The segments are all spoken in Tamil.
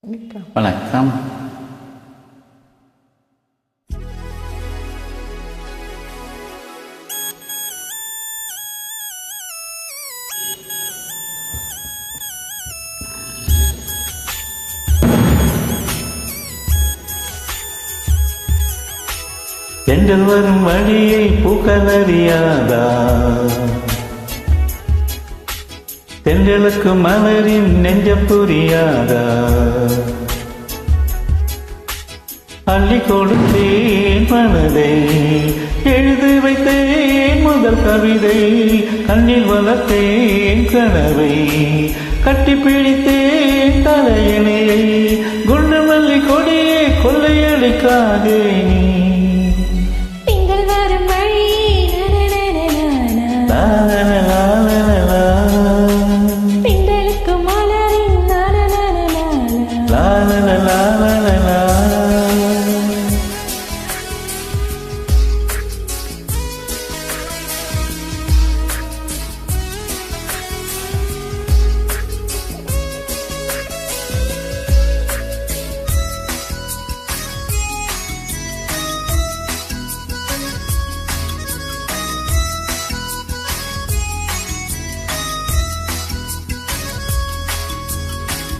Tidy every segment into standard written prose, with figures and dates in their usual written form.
வணக்கம். தென்றல் வரும் வழியை பூக்களறியாதா? தென்றலுக்கு மலரின் நெஞ்ச புரியாதா? அள்ளி கொடுத்தேன் மனதை, எழுதி வைத்தேன் முதல் கவிதை, கண்ணில் வளர்த்தேன் கனவை, கட்டி பிடித்தேன் தலையணையை, குண்டு மல்லி கொடியே கொள்ளையடிக்காதே நீ.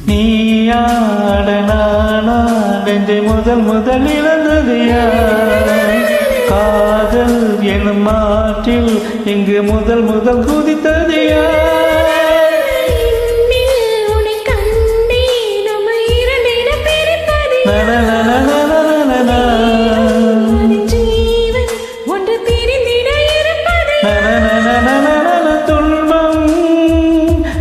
நீயாட நானா நெஞ்சை முதல் இழந்தது யார்? காதல் எனும் மாற்றில் இங்கு முதல் குதித்தது யார்? துன்பம்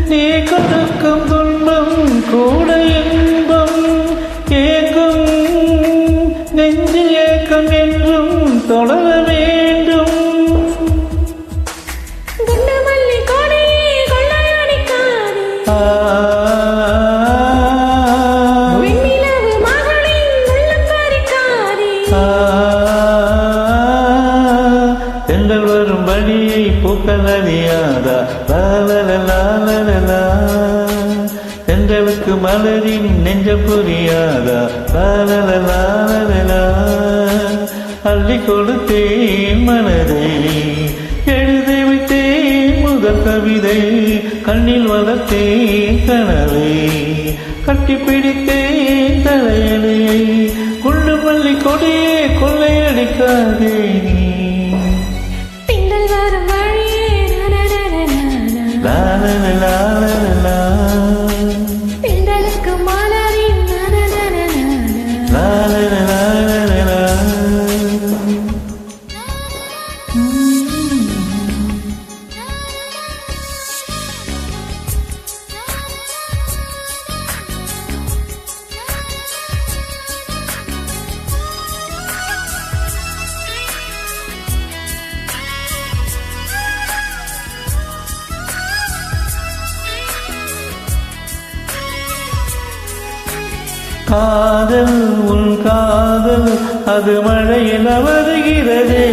நீ கொடுக்கும் துன்பம் கூட இன்பம் ஏக்கும், நெஞ்சில் ஏக்கம் என்றும் தொடர வேண்டும். தென்றல் வரும் வழியை பூக்கள் அறியாதா? லாலலா, தென்றலுக்கு மலரின் நெஞ்ச புரியாதா? லாலலா, அள்ளி கொடுத்தேன் மனதை, எழுதி வைத்தேன் முதல் கவிதை, கண்ணில் வளர்த்தேன் கனவை, கட்டி பிடித்தேன் தலையணையை, குண்டு மல்லி கொடியே கொள்ளையடிக்காதே நீ. காதல் உன் காதல் அது மழையில் வருகிறதே,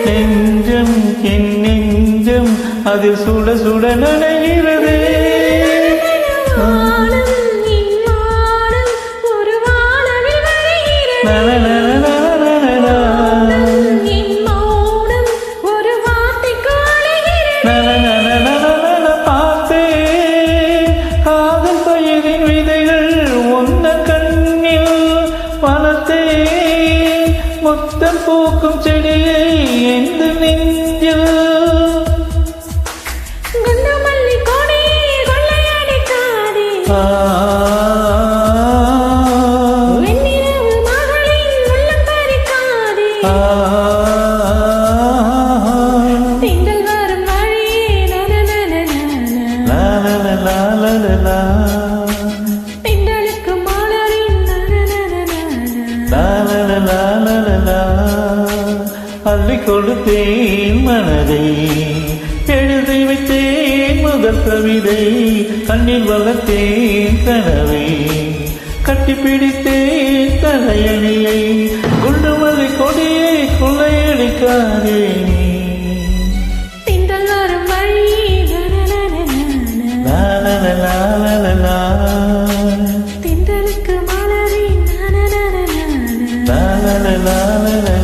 நெஞ்சம் என் நெஞ்சம் அதில் சுட சுட நனைகிறதே. காதல் பயிரின் விதைகள் ஒன்ன கண்ணில் வளர்த்தே, மொத்தம் பூக்கும் செடியை எந்த நெஞ்சில். அள்ளி கொடுத்தேன் மனதை, எழுதி வைத்தேன் முதல் கவிதை, கண்ணில் வளர்த்தேன் கனவை, கட்டி பிடித்தேன் தலையணையை, குண்டு மல்லி கொடியை கொள்ளையடிக்காதே நீ. திண்டல் லா லா லா